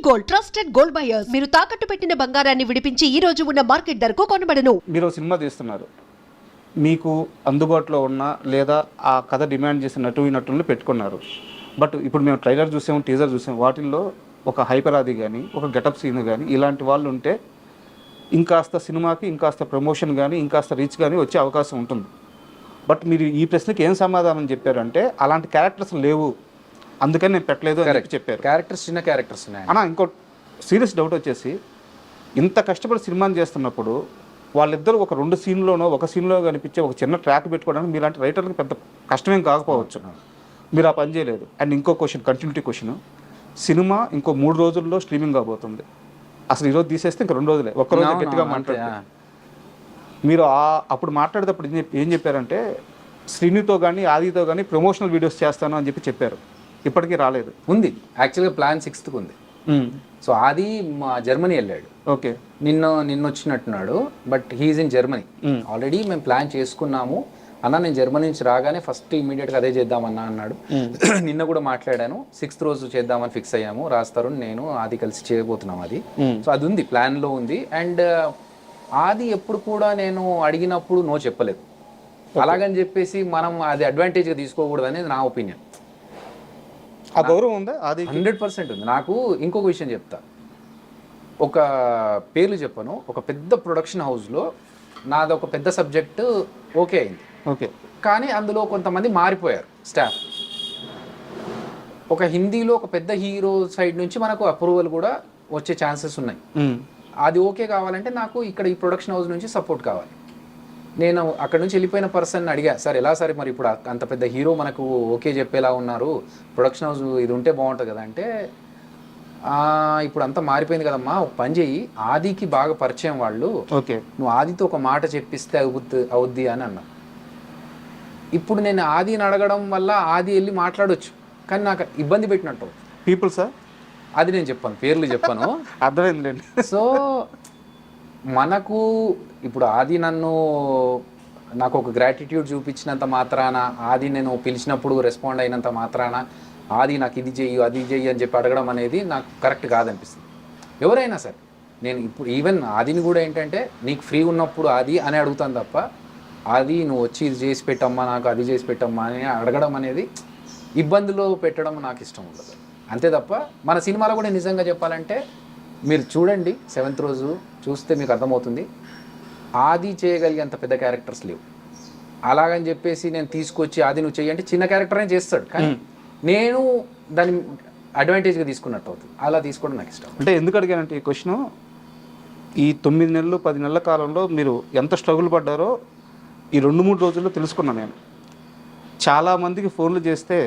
Gold trusted gold buyers మీరు తాకట్టు పెట్టిన బంగారాన్ని విడిపించి ఈ రోజు ఉన్న మార్కెట్ ధరకు కొనబడను. మీరు సినిమా తీస్తున్నారు, మీకు అందుబాటులో ఉన్న లేదా ఆ కథ డిమాండ్ చేసిన నటులను పెట్టుకున్నారు. బట్ ఇప్పుడు మేము ట్రైలర్ చూసాము, టీజర్ చూసాము, వాటిల్లో ఒక హైపరాది కానీ ఒక గెటప్ సీన్ కానీ ఇలాంటి వాళ్ళు ఉంటే ఇంకాస్త సినిమాకి ఇంకాస్త ప్రమోషన్ కానీ ఇంకాస్త రీచ్ కానీ వచ్చే అవకాశం ఉంటుంది. బట్ మీరు ఈ ప్రశ్నకి ఏం సమాధానం చెప్పారంటే అలాంటి క్యారెక్టర్స్ లేవు, అందుకని నేను పెట్టలేదు అని చెప్పారు. క్యారెక్టర్స్ చిన్న క్యారెక్టర్స్ ఉన్నాయి అన్న. ఇంకో సీరియస్ డౌట్ వచ్చేసి, ఇంత కష్టపడి సినిమాని చేస్తున్నప్పుడు వాళ్ళిద్దరూ ఒక 2 సీన్లోనో ఒక సీన్లో కనిపించే ఒక చిన్న ట్రాక్ పెట్టుకోవడానికి మీలాంటి రైటర్లకు పెద్ద కష్టమేం కాకపోవచ్చు. మీరు ఆ పని చేయలేదు. అండ్ ఇంకో క్వశ్చన్, కంటిన్యూటీ క్వశ్చన్, సినిమా ఇంకో 3 రోజుల్లో స్ట్రీమింగ్ కాబోతుంది. అసలు ఈరోజు తీసేస్తే ఇంకా 2 రోజులే, ఒక్కరోజు గట్టిగా మాట్లాడారు. మీరు అప్పుడు మాట్లాడేటప్పుడు ఏం చెప్పారంటే శ్రీనితో కానీ ఆదితో కానీ ప్రమోషనల్ వీడియోస్ చేస్తాను అని చెప్పారు. ఇప్పటికీ రాలేదు. ఉంది యాక్చువల్గా ప్లాన్ 6th ఉంది. సో ఆది మా జర్మనీ వెళ్ళాడు. ఓకే, నిన్న వచ్చినట్టున్నాడు. But he is in Germany already. మేము ప్లాన్ చేసుకున్నాము. అన్న నేను జర్మనీ నుంచి రాగానే ఫస్ట్ ఇమీడియట్గా అదే చేద్దామన్నా అన్నాడు. నిన్న కూడా మాట్లాడాను. 6th రోజు చేద్దామని ఫిక్స్ అయ్యాము. రాస్తారు నేను ఆది కలిసి చేయబోతున్నాం అది. సో అది ఉంది, ప్లాన్లో ఉంది. అండ్ ఆది ఎప్పుడు కూడా నేను అడిగినప్పుడు నో చెప్పలేదు. అలాగని చెప్పేసి మనం అది అడ్వాంటేజ్గా తీసుకోకూడదు అనేది నా ఒపీనియన్. ఆ గౌరవం ఉందా? అది 100% ఉంది. నాకు ఇంకొక విషయం చెప్తా, ఒక పేర్లు చెప్పను. ఒక పెద్ద ప్రొడక్షన్ హౌస్లో నాది ఒక పెద్ద సబ్జెక్టు ఓకే అయింది. ఓకే, కానీ అందులో కొంతమంది మారిపోయారు స్టాఫ్. ఒక హిందీలో ఒక పెద్ద హీరో సైడ్ నుంచి మనకు అప్రూవల్ కూడా వచ్చే ఛాన్సెస్ ఉన్నాయి. అది ఓకే కావాలంటే నాకు ఇక్కడ ఈ ప్రొడక్షన్ హౌస్ నుంచి సపోర్ట్ కావాలి. నేను అక్కడ నుంచి వెళ్ళిపోయిన పర్సన్ అడిగా, సార్ ఎలా సార్ మరి ఇప్పుడు అంత పెద్ద హీరో మనకు ఓకే చెప్పేలా ఉన్నారు, ప్రొడక్షన్ హౌస్ ఇది ఉంటే బాగుంటుంది కదా అంటే, ఇప్పుడు అంతా మారిపోయింది కదమ్మా, ఒక పని చెయ్యి, ఆదికి బాగా పరిచయం వాళ్ళు, ఓకే నువ్వు ఆదితో ఒక మాట చెప్పిస్తే అవుద్ది అని అన్నా. ఇప్పుడు నేను ఆదిని అడగడం వల్ల ఆది వెళ్ళి మాట్లాడొచ్చు, కానీ నాకు ఇబ్బంది పెట్టినట్టు పీపుల్ సార్. అది నేను చెప్పాను, పేర్లు చెప్పాను. అర్థమైందండి. సో మనకు ఇప్పుడు ఆది నాకు ఒక గ్రాటిట్యూడ్ చూపించినంత మాత్రాన, ఆది నేను పిలిచినప్పుడు రెస్పాండ్ అయినంత మాత్రాన ఆది నాకు ఇది చెయ్యి అది చెయ్యి అని చెప్పి అడగడం అనేది నాకు కరెక్ట్ కాదనిపిస్తుంది. ఎవరైనా సరే నేను ఇప్పుడు ఈవెన్ ఆదిని కూడా ఏంటంటే నీకు ఫ్రీ ఉన్నప్పుడు ఆది అని అడుగుతాను తప్ప, ఆది నువ్వు వచ్చి ఇది చేసి పెట్టమ్మా, నాకు అది చేసి పెట్టమ్మా అని అడగడం అనేది ఇబ్బందులు పెట్టడం నాకు ఇష్టం ఉండదు. అంతే తప్ప మన సినిమాలో కూడా నిజంగా చెప్పాలంటే మీరు చూడండి 7th రోజు చూస్తే మీకు అర్థమవుతుంది, ఆది చేయగలిగేంత పెద్ద క్యారెక్టర్స్ లేవు. అలాగని చెప్పేసి నేను తీసుకొచ్చి ఆది నువ్వు చెయ్యంటే చిన్న క్యారెక్టర్ అని చేస్తాడు, కానీ నేను దాన్ని అడ్వాంటేజ్గా తీసుకున్నట్టు అవుతుంది. అలా తీసుకోవడం నాకు ఇష్టం. అంటే ఎందుకు అడిగానంటే ఈ క్వశ్చన్, ఈ 9 నెలలు 10 నెలల కాలంలో మీరు ఎంత స్ట్రగుల్ పడ్డారో ఈ 2-3 రోజుల్లో తెలుసుకున్నాను నేను. చాలామందికి ఫోన్లు చేస్తే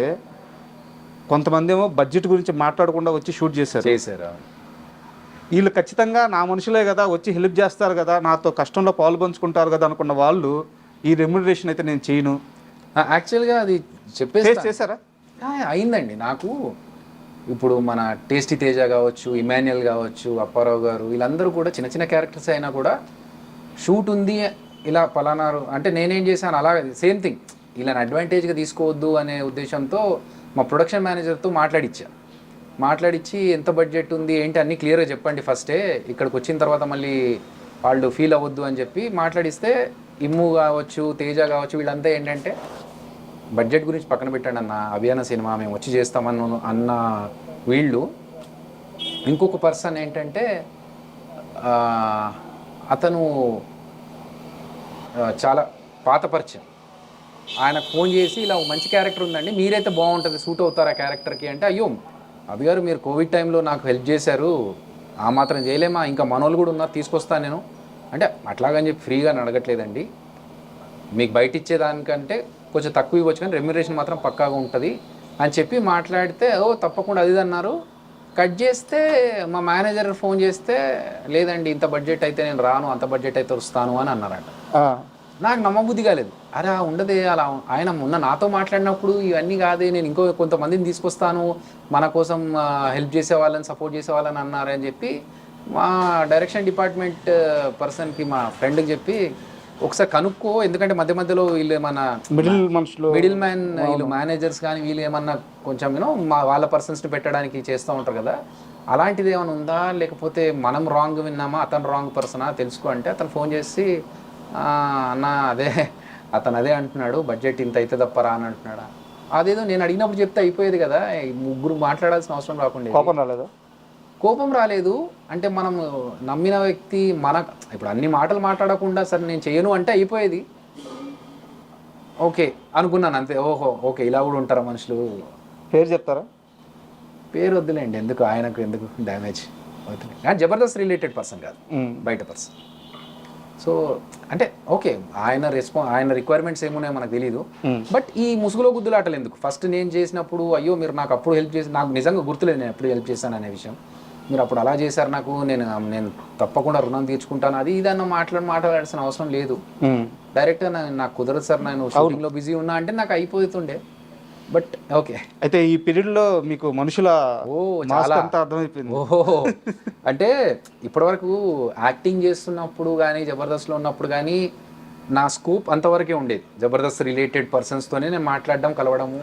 కొంతమంది ఏమో బడ్జెట్ గురించి మాట్లాడకుండా వచ్చి షూట్ చేశారు. వీళ్ళు ఖచ్చితంగా నా మనుషులే కదా, వచ్చి హెల్ప్ చేస్తారు కదా, నాతో కష్టంలో పాలు పంచుకుంటారు కదా అనుకున్న వాళ్ళు ఈ రెమ్యునరేషన్ అయితే నేను చేయను. యాక్చువల్గా అది చెప్పేసి చేశారా? అయిందండి. నాకు ఇప్పుడు మన టేస్టీ తేజ కావచ్చు, ఇమాన్యుయల్ కావచ్చు, అప్పారావు గారు, వీళ్ళందరూ కూడా చిన్న చిన్న క్యారెక్టర్స్ అయినా కూడా షూట్ ఉంది ఇలా పలానారు అంటే నేనేం చేశాను అలాగే సేమ్ థింగ్, ఇలా అడ్వాంటేజ్గా తీసుకోవద్దు అనే ఉద్దేశంతో మా ప్రొడక్షన్ మేనేజర్తో మాట్లాడించి ఎంత బడ్జెట్ ఉంది ఏంటి అన్నీ క్లియర్గా చెప్పండి ఫస్టే, ఇక్కడికి వచ్చిన తర్వాత మళ్ళీ వాళ్ళు ఫీల్ అవ్వద్దు అని చెప్పి మాట్లాడిస్తే ఇమ్ము కావచ్చు, తేజ కావచ్చు, వీళ్ళంతా ఏంటంటే బడ్జెట్ గురించి పక్కన పెట్టండి అన్న, అభియాన సినిమా మేము వచ్చి చేస్తామన్న వీళ్ళు. ఇంకొక పర్సన్ ఏంటంటే అతను చాలా పాత పరిచయం, ఆయనకు ఫోన్ చేసి ఇలా మంచి క్యారెక్టర్ ఉందండి, మీరైతే బాగుంటుంది, సూట్ అవుతారు ఆ క్యారెక్టర్కి అంటే, అయ్యో అభి గారు మీరు కోవిడ్ టైంలో నాకు హెల్ప్ చేశారు, ఆ మాత్రం చేయలేమా, ఇంకా మనోళ్ళు కూడా ఉన్నారు తీసుకొస్తాను నేను అంటే, అట్లాగని చెప్పి ఫ్రీగా అడగట్లేదండి, మీకు బయట ఇచ్చేదానికంటే కొంచెం తక్కువ ఇవ్వచ్చు కానీ రెమ్యునరేషన్ మాత్రం పక్కాగా ఉంటుంది అని చెప్పి మాట్లాడితే, ఓ తప్పకుండా అది అన్నారు. కట్ చేస్తే మా మేనేజర్ ఫోన్ చేస్తే, లేదండి ఇంత బడ్జెట్ అయితే నేను రాను, అంత బడ్జెట్ అయితే వస్తాను అని అన్నారట. నాకు నమ్మబుద్ధి కాలేదు. అరే ఉండదే, అలా ఆయన మొన్న నాతో మాట్లాడినప్పుడు ఇవన్నీ కాదే, నేను ఇంకో కొంతమందిని తీసుకొస్తాను మన కోసం హెల్ప్ చేసే వాళ్ళని సపోర్ట్ చేసే వాళ్ళని అన్నారని చెప్పి మా డైరెక్షన్ డిపార్ట్మెంట్ పర్సన్కి మా ఫ్రెండ్కి చెప్పి ఒకసారి కనుక్కో, ఎందుకంటే మధ్య మధ్యలో వీళ్ళు ఏమన్నా మిడిల్ మ్యాన్ వీళ్ళు మేనేజర్స్ కానీ వీళ్ళు ఏమన్నా కొంచెం వాళ్ళ పర్సన్స్ని పెట్టడానికి చేస్తూ ఉంటారు కదా, అలాంటిది ఏమైనా ఉందా, లేకపోతే మనం రాంగ్ విన్నామా, అతను రాంగ్ పర్సనా తెలుసుకో అంటే అతను ఫోన్ చేసి అన్న అదే అతను అదే అంటున్నాడు, బడ్జెట్ ఇంత అయితే తప్పరా అని అంటున్నాడా. అదేదో నేను అడిగినప్పుడు చెప్తే అయిపోయేది కదా, ఈ ముగ్గురు మాట్లాడాల్సిన అవసరం రాకుండా. కోపం రాలేదా? కోపం రాలేదు. అంటే మనం నమ్మిన వ్యక్తి ఇప్పుడు అన్ని మాటలు మాట్లాడకుండా సరే నేను చేయను అంటే అయిపోయేది. ఓకే అనుకున్నాను అంతే. ఓహో ఓకే ఇలా కూడా ఉంటారా మనుషులు. పేరు చెప్తారా? పేరు వద్దులేండి, ఎందుకు ఆయనకు ఎందుకు డ్యామేజ్ అవుతుంది. కానీ జబర్దస్త్ రిలేటెడ్ పర్సన్ కాదు, బయట పర్సన్. సో అంటే ఓకే, ఆయన రిక్వైర్మెంట్స్ ఏమున్నాయో మనకు తెలియదు. బట్ ఈ ముసుగులో గుద్దులాటలు ఎందుకు? ఫస్ట్ నేను చేసినప్పుడు అయ్యో మీరు నాకు అప్పుడు హెల్ప్ చేసి, నాకు నిజంగా గుర్తులేదు నేను ఎప్పుడు హెల్ప్ చేశాను అనే విషయం. మీరు అప్పుడు అలా చేశారు, నాకు నేను తప్పకుండా రుణం తీర్చుకుంటాను, అది ఇదన్న మాట్లాడాల్సిన అవసరం లేదు. డైరెక్ట్గా నాకు కుదరదు సార్, నేను షూటింగ్లో బిజీ ఉన్నా అంటే నాకు అయిపోతుండే. But okay. అయితే ఈ పీరియడ్లో మీకు మనుషుల చాలా అంతా అర్థమైపోయింది. ఓహో అంటే ఇప్పటివరకు యాక్టింగ్ చేస్తున్నప్పుడు కానీ జబర్దస్త్లో ఉన్నప్పుడు కానీ నా స్కోప్ అంతవరకే ఉండేది. జబర్దస్త్ రిలేటెడ్ పర్సన్స్తోనే నేను మాట్లాడడం, కలవడము,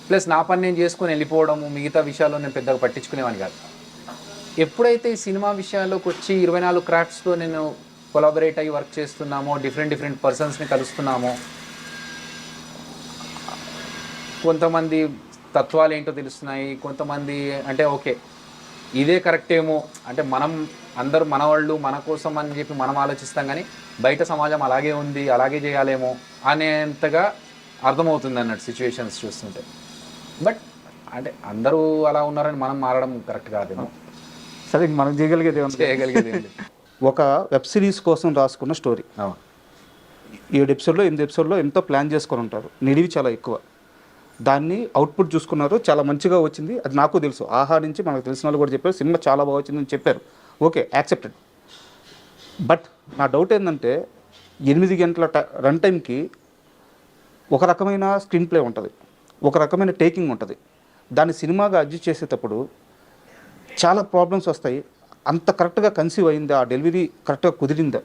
ప్లస్ నా పని నేను చేసుకొని వెళ్ళిపోవడము, మిగతా విషయాల్లో నేను పెద్దగా పట్టించుకునేవాని కాదు. ఎప్పుడైతే ఈ సినిమా విషయాల్లోకి వచ్చి 24 క్రాఫ్ట్స్తో నేను కొలాబరేట్ అయ్యి వర్క్ చేస్తున్నామో, డిఫరెంట్ పర్సన్స్ని కలుస్తున్నామో, కొంతమంది తత్వాలు ఏంటో తెలుస్తున్నాయి, కొంతమంది అంటే ఓకే ఇదే కరెక్ట్ ఏమో, అంటే మనం అందరూ మన వాళ్ళు మన కోసం అని చెప్పి మనం ఆలోచిస్తాం, కానీ బయట సమాజం అలాగే ఉంది, అలాగే చేయాలేమో అనేంతగా అర్థమవుతుంది అన్నట్టు సిచ్యువేషన్స్ చూస్తుంటే. బట్ అంటే అందరూ అలా ఉన్నారని మనం మారడం కరెక్ట్ కాదేమో. సరే మనం చేయగలిగేది చేయగలిగేది ఒక వెబ్ సిరీస్ కోసం రాసుకున్న స్టోరీ. 7 ఎపిసోడ్లో 8 ఎపిసోడ్లో ఎంతో ప్లాన్ చేసుకొని ఉంటారు, నిడివి చాలా ఎక్కువ. దాన్ని అవుట్పుట్ చూసుకున్నారు, చాలా మంచిగా వచ్చింది, అది నాకు తెలుసు. ఆహా నుంచి మనకు తెలిసిన వాళ్ళు కూడా చెప్పారు సినిమా చాలా బాగా వచ్చిందని చెప్పారు. Okay, accepted. బట్ నా డౌట్ ఏంటంటే 8 గంటల రన్ టైంకి ఒక రకమైన స్క్రీన్ ప్లే ఉంటుంది, ఒక రకమైన టేకింగ్ ఉంటుంది. దాన్ని సినిమాగా అడ్జస్ట్ చేసేటప్పుడు చాలా ప్రాబ్లమ్స్ వస్తాయి. అంత కరెక్ట్గా కన్సీవ్ అయిందా, ఆ డెలివరీ కరెక్ట్గా కుదిరిందా?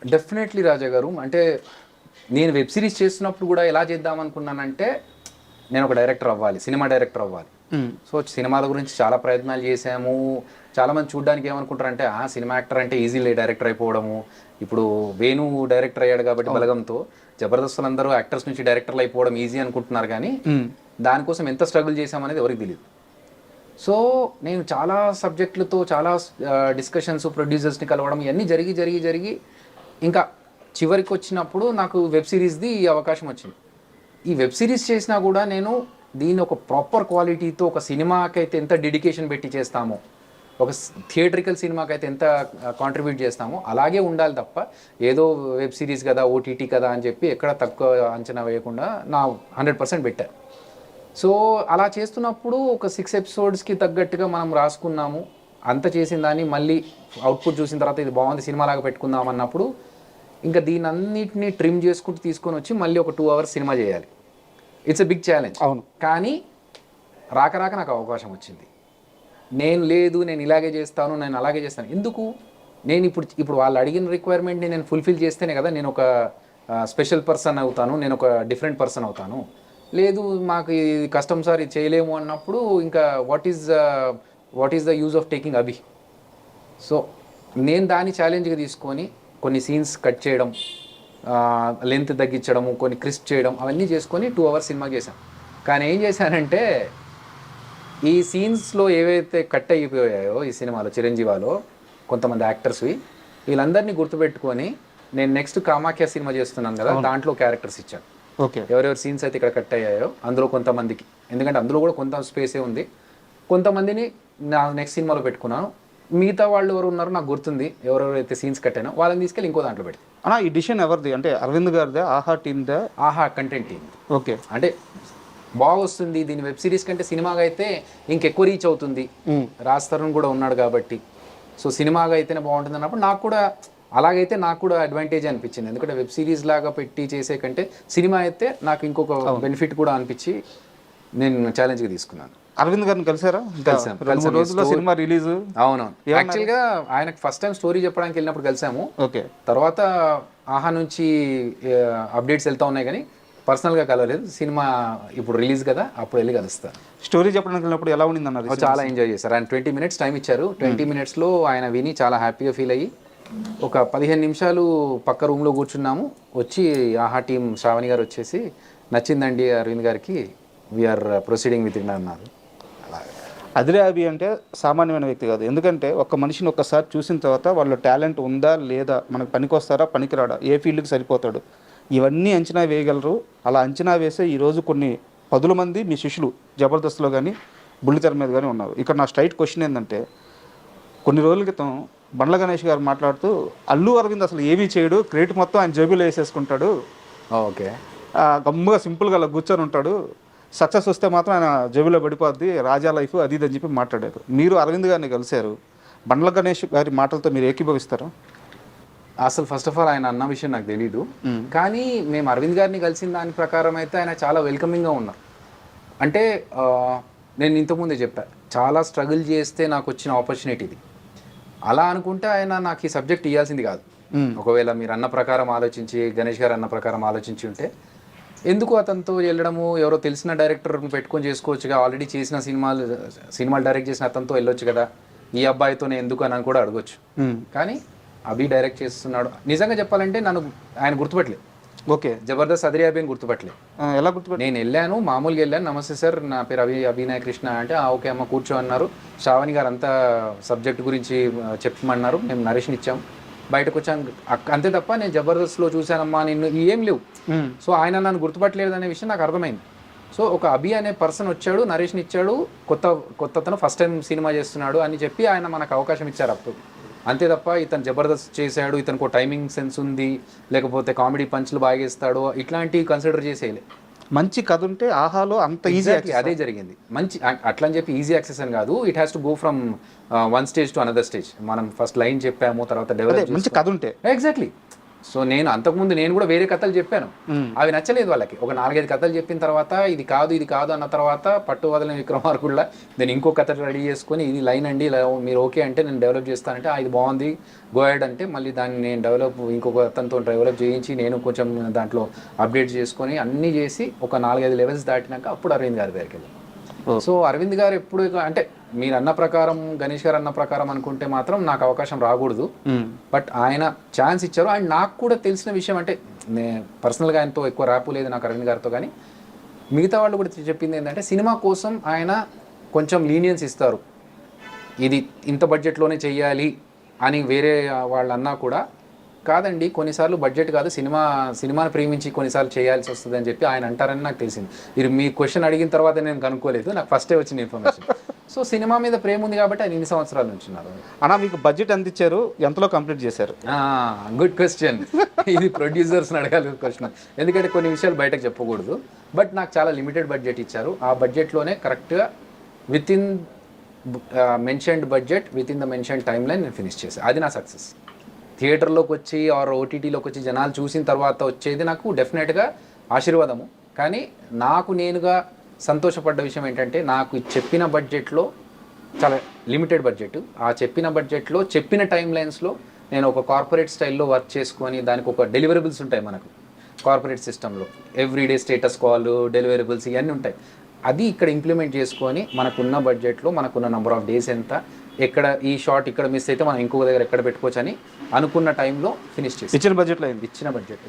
డెఫినెట్లీ రాజా గారు. అంటే నేను వెబ్ సిరీస్ చేస్తున్నప్పుడు కూడా ఎలా చేద్దాం అనుకున్నానంటే, నేను ఒక డైరెక్టర్ అవ్వాలి, సినిమా డైరెక్టర్ అవ్వాలి. సో సినిమాల గురించి చాలా ప్రయత్నాలు చేశాము. చాలామంది చూడడానికి ఏమనుకుంటారంటే సినిమా యాక్టర్ అంటే ఈజీలీ డైరెక్టర్ అయిపోవడము. ఇప్పుడు వేణు డైరెక్టర్ అయ్యాడు కాబట్టి బలగంతో జబర్దస్తులు అందరూ యాక్టర్స్ నుంచి డైరెక్టర్లు అయిపోవడం ఈజీ అనుకుంటున్నారు, కానీ దానికోసం ఎంత స్ట్రగుల్ చేశామనేది ఎవరికి తెలియదు. సో నేను చాలా సబ్జెక్టులతో చాలా డిస్కషన్స్, ప్రొడ్యూసర్స్ని కలవడం ఇవన్నీ జరిగి ఇంకా చివరికి వచ్చినప్పుడు నాకు వెబ్ సిరీస్ది ఈ అవకాశం వచ్చింది. ఈ వెబ్ సిరీస్ చేసినా కూడా నేను దీన్ని ఒక ప్రాపర్ క్వాలిటీతో, ఒక సినిమాకైతే ఎంత డెడికేషన్ పెట్టి చేస్తామో, ఒక థియేట్రికల్ సినిమాకైతే ఎంత కాంట్రిబ్యూట్ చేస్తామో అలాగే ఉండాలి తప్ప ఏదో వెబ్ సిరీస్ కదా, ఓటీటీ కదా అని చెప్పి ఎక్కడ తక్కువ అంచనా వేయకుండా నా 100% పెట్టారు. సో అలా చేస్తున్నప్పుడు ఒక 6 ఎపిసోడ్స్కి తగ్గట్టుగా మనం రాసుకున్నాము. అంత చేసిన దాన్ని మళ్ళీ అవుట్పుట్ చూసిన తర్వాత ఇది బాగుంది, సినిమాలాగా పెట్టుకుందాం అన్నప్పుడు ఇంకా దీని అన్నిటిని ట్రిమ్ చేసుకుంటూ తీసుకొని వచ్చి మళ్ళీ ఒక 2 hours సినిమా చేయాలి. It's a big challenge. అవును. కానీ రాక నాకు అవకాశం వచ్చింది. నేను ఇలాగే చేస్తాను, నేను అలాగే చేస్తాను. ఎందుకు? నేను ఇప్పుడు వాళ్ళు అడిగిన రిక్వైర్మెంట్ని నేను ఫుల్ఫిల్ చేస్తేనే కదా నేను ఒక స్పెషల్ పర్సన్ అవుతాను, నేను ఒక డిఫరెంట్ పర్సన్ అవుతాను. లేదు మాకు ఇది కష్టం సార్, ఇది చేయలేము అన్నప్పుడు ఇంకా what is the use of taking Abhi? So నేను దాన్ని ఛాలెంజ్గా తీసుకొని కొన్ని సీన్స్ కట్ చేయడం, లెంత్ తగ్గించడము, కొన్ని క్రిస్ప్ చేయడం, అవన్నీ చేసుకొని 2 hours సినిమా చేశాను. కానీ ఏం చేశానంటే ఈ సీన్స్లో ఏవైతే కట్ అయిపోయాయో ఈ సినిమాలో చిరంజీవాలో కొంతమంది యాక్టర్స్వి, వీళ్ళందరినీ గుర్తుపెట్టుకొని నేను నెక్స్ట్ కామాఖ్య సినిమా చేస్తున్నాను కదా, దాంట్లో క్యారెక్టర్స్ ఇచ్చాను. ఓకే, ఎవరెవరి సీన్స్ అయితే ఇక్కడ కట్ అయ్యాయో అందులో కొంతమందికి, ఎందుకంటే అందులో కూడా కొంత స్పేసే ఉంది, కొంతమందిని నా నెక్స్ట్ సినిమాలో పెట్టుకున్నాను. మిగతా వాళ్ళు ఎవరు ఉన్నారో నాకు గుర్తుంది, ఎవరెవరైతే సీన్స్ కట్ అయినా వాళ్ళని తీసుకెళ్ళి ఇంకో దాంట్లో పెట్టి. ఈ డిసిషన్ ఎవరిది? అంటే అరవింద్ గారిదే, ఆహా టీమ్దా? ఆహా కంటెంట్ టీమ్. ఓకే, అంటే బాగా వస్తుంది దీని వెబ్ సిరీస్ కంటే సినిమాగా అయితే ఇంకెక్కువ రీచ్ అవుతుంది, రాజ్ తరుణ్ కూడా ఉన్నాడు కాబట్టి. సో సినిమాగా అయితేనే బాగుంటుంది అన్నప్పుడు నాకు కూడా అలాగైతే నాకు కూడా అడ్వాంటేజ్ అనిపించింది. ఎందుకంటే వెబ్ సిరీస్ లాగా పెట్టి చేసే కంటే సినిమా అయితే నాకు ఇంకొక బెనిఫిట్ కూడా అనిపించి నేను ఛాలెంజ్గా తీసుకున్నాను. అరవింద్ గారిని కలిసారా? రోజుల్లో సినిమా రిలీజ్. అవునవును. యాక్చువల్గా ఆయనకు ఫస్ట్ టైం స్టోరీ చెప్పడానికి వెళ్ళినప్పుడు కలిసాము. ఓకే, తర్వాత ఆహా నుంచి అప్డేట్స్ వెళ్తా ఉన్నాయి, కానీ పర్సనల్గా కలవలేదు. సినిమా ఇప్పుడు రిలీజ్ కదా, అప్పుడు వెళ్ళి కలుస్తాను. స్టోరీ చెప్పడానికి వెళ్ళినప్పుడు ఎలా ఉండింది అన్నారు? చాలా ఎంజాయ్ చేశారు. ఆయన 20 minutes టైం ఇచ్చారు. 20 minutesలో ఆయన విని చాలా హ్యాపీగా ఫీల్ అయ్యి ఒక 15 నిమిషాలు పక్క రూమ్లో కూర్చున్నాము. వచ్చి ఆహా టీం శ్రావణి గారు వచ్చేసి నచ్చిందండి అరవింద్ గారికి, వీఆర్ ప్రొసీడింగ్ విత్ ఇన్ అన్నారు. అదిరే అభి అంటే సామాన్యమైన వ్యక్తి కాదు. ఎందుకంటే ఒక మనిషిని ఒక్కసారి చూసిన తర్వాత వాళ్ళ టాలెంట్ ఉందా లేదా, మనకు పనికొస్తారా పనికిరాడా, ఏ ఫీల్డ్కి సరిపోతాడు, ఇవన్నీ అంచనా వేయగలరు. అలా అంచనా వేసే ఈరోజు కొన్ని 10 మంది మీ శిష్యులు జబర్దస్త్లో కానీ బుల్లితెర మీద కానీ ఉన్నారు. ఇక్కడ నా స్ట్రైట్ క్వశ్చన్ ఏంటంటే, కొన్ని రోజుల క్రితం బండ్ల గణేష్ గారు మాట్లాడుతూ అల్లు అరవింద్ అసలు ఏమీ చేయడు, క్రెడిట్ మొత్తం ఆయన జేబులో వేసేసుకుంటాడు, ఓకే గమ్ముగా సింపుల్గా అలా కూర్చొని ఉంటాడు, సక్సెస్ వస్తే మాత్రం ఆయన జేబులో పడిపోద్ది, రాజా లైఫ్ అది ఇది అని చెప్పి మాట్లాడారు. మీరు అరవింద్ గారిని కలిశారు, బండ్ల గణేష్ గారి మాటలతో మీరు ఏకీభవిస్తారా? అసలు ఫస్ట్ ఆఫ్ ఆల్ ఆయన అన్న విషయం నాకు తెలీదు, కానీ మేము అరవింద్ గారిని కలిసిన దాని ప్రకారం అయితే ఆయన చాలా వెల్కమింగ్గా ఉన్నారు. అంటే నేను ఇంతకుముందే చెప్పా, చాలా స్ట్రగుల్ చేస్తే నాకు వచ్చిన ఆపర్చునిటీ ఇది. అలా అనుకుంటే ఆయన నాకు ఈ సబ్జెక్ట్ ఇవ్వాల్సింది కాదు. ఒకవేళ మీరు అన్న ప్రకారం ఆలోచించి, గణేష్ గారు అన్న ప్రకారం ఆలోచించి ఉంటే ఎందుకు అతనితో వెళ్ళడము, ఎవరో తెలిసిన డైరెక్టర్ని పెట్టుకొని చేసుకోవచ్చుగా, ఆల్రెడీ చేసిన సినిమాలు డైరెక్ట్ చేసిన అతనితో వెళ్ళొచ్చు కదా, ఈ అబ్బాయితోనే ఎందుకు అని కూడా అడగొచ్చు. కానీ అభి డైరెక్ట్ చేస్తున్నాడు. నిజంగా చెప్పాలంటే నన్ను ఆయన గుర్తుపట్టలేదు. ఓకే, జబర్దస్త్ అదిరే అభిని గుర్తుపట్టలేదు. ఎలా గుర్తుపట్టి? నేను వెళ్ళాను, మామూలుగా వెళ్ళాను, నమస్తే సార్ నా పేరు అభినయ కృష్ణ అంటే ఓకే అమ్మ కూర్చో అన్నారు. శ్రావణి గారు అంతా సబ్జెక్ట్ గురించి చెప్పమన్నారు, మేము నరేష్ని ఇచ్చాము, బయటకు వచ్చాను అంతే తప్ప నేను జబర్దస్త్లో చూశానమ్మా నిన్ను ఏం లేవు. సో ఆయన నన్ను గుర్తుపట్టలేదు అనే విషయం నాకు అర్థమైంది. సో ఒక అభి అనే పర్సన్ వచ్చాడు, నరేష్ని ఇచ్చాడు, కొత్త అతను ఫస్ట్ టైం సినిమా చేస్తున్నాడు అని చెప్పి ఆయన మనకు అవకాశం ఇచ్చారు అప్పుడు. అంతే తప్ప ఇతను జబర్దస్త్ చేశాడు, ఇతనికి ఒక టైమింగ్ సెన్స్ ఉంది, లేకపోతే కామెడీ పంచ్లు బాగా వేస్తాడు, ఇట్లాంటివి కన్సిడర్ చేసేయలే. మంచి కథ ఉంటే ఆహాలో అంత ఈజీ. అదే జరిగింది. మంచి అట్లా అని చెప్పి ఈజీ యాక్సెస్ అని కాదు, it has to go from one stage to another stage. మనం ఫస్ట్ లైన్ చెప్పాము, తర్వాత డెవలప్ మంచి కథ ఉంటే ఎగ్జాక్ట్లీ. సో నేను అంతకుముందు నేను కూడా వేరే కథలు చెప్పాను, అవి నచ్చలేదు వాళ్ళకి. ఒక 4-5 కథలు చెప్పిన తర్వాత ఇది కాదు అన్న తర్వాత పట్టు వదలని విక్రమార్కుల్లా నేను ఇంకో కథ రెడీ చేసుకొని ఇది లైన్ అండి ఇలా మీరు ఓకే అంటే నేను డెవలప్ చేస్తానంటే ఇది బాగుంది గోయడ్ అంటే మళ్ళీ దాన్ని నేను ఇంకొక అతనితో డెవలప్ చేయించి నేను కొంచెం దాంట్లో అప్డేట్ చేసుకొని అన్నీ చేసి ఒక 4-5 లెవెల్స్ దాటినాక అప్పుడు అరవింద్ గారి దగ్గరికి వెళ్ళాను. సో అరవింద్ గారు ఎప్పుడు అంటే మీరు అన్న ప్రకారం, గణేష్ గారు అన్న ప్రకారం అనుకుంటే మాత్రం నాకు అవకాశం రాకూడదు. బట్ ఆయన ఛాన్స్ ఇచ్చారు. అండ్ నాకు కూడా తెలిసిన విషయం అంటే నేను పర్సనల్గా ఆయనతో ఎక్కువ ర్యాపు లేదు నాకు అరవింద్ గారితో, కానీ మిగతా వాళ్ళు కూడా చెప్పింది ఏంటంటే సినిమా కోసం ఆయన కొంచెం లీనియన్స్ ఇస్తారు, ఇది ఇంత బడ్జెట్లోనే చెయ్యాలి అని. వేరే వాళ్ళు అన్నా కూడా కాదండి కొన్నిసార్లు బడ్జెట్ కాదు, సినిమాని ప్రేమించి కొన్నిసార్లు చేయాల్సి వస్తుంది అని చెప్పి ఆయన అంటారని నాకు తెలిసింది. మీరు మీ క్వశ్చన్ అడిగిన తర్వాత నేను కనుక్కోలేదు, నాకు ఫస్టే వచ్చిన ఇన్ఫర్మేషన్. సో సినిమా మీద ప్రేమ ఉంది కాబట్టి ఆయన 2 సంవత్సరాల నుంచి ఉన్నారు. అన్నా మీకు బడ్జెట్ ఎంత ఇచ్చారు, ఎంతలో కంప్లీట్ చేశారు? Good question. ఇది ప్రొడ్యూసర్స్ని అడగాలి క్వశ్చన్, ఎందుకంటే కొన్ని విషయాలు బయటకు చెప్పకూడదు. బట్ నాకు చాలా లిమిటెడ్ బడ్జెట్ ఇచ్చారు. ఆ బడ్జెట్లోనే కరెక్ట్గా with in mentioned budget, with in the mention time line నేను ఫినిష్ చేశాను. అది నా సక్సెస్. థియేటర్లోకి వచ్చి ఆర్ ఓటీటీలోకి వచ్చి జనాలు చూసిన తర్వాత వచ్చేది నాకు డెఫినెట్గా ఆశీర్వాదము. కానీ నాకు నేనుగా సంతోషపడ్డ విషయం ఏంటంటే నాకు చెప్పిన బడ్జెట్లో చాలా లిమిటెడ్ బడ్జెట్, ఆ చెప్పిన బడ్జెట్లో చెప్పిన టైం లైన్స్లో నేను ఒక కార్పొరేట్ స్టైల్లో వర్క్ చేసుకొని దానికి ఒక డెలివరబుల్స్ ఉంటాయి మనకు కార్పొరేట్ సిస్టంలో, ఎవ్రీడే స్టేటస్ కాల్, డెలివరబుల్స్ ఇవన్నీ ఉంటాయి. అది ఇక్కడ ఇంప్లిమెంట్ చేసుకొని మనకున్న బడ్జెట్లో మనకున్న నెంబర్ ఆఫ్ డేస్ ఎంత, ఎక్కడ ఈ షార్ట్ ఇక్కడ మిస్ అయితే మనం ఇంకొక దగ్గర ఎక్కడ పెట్టుకోవచ్చు అని అనుకున్న టైంలో ఫినిష్ చేసి ఇచ్చిన బడ్జెట్లో ఇచ్చిన బడ్జెట్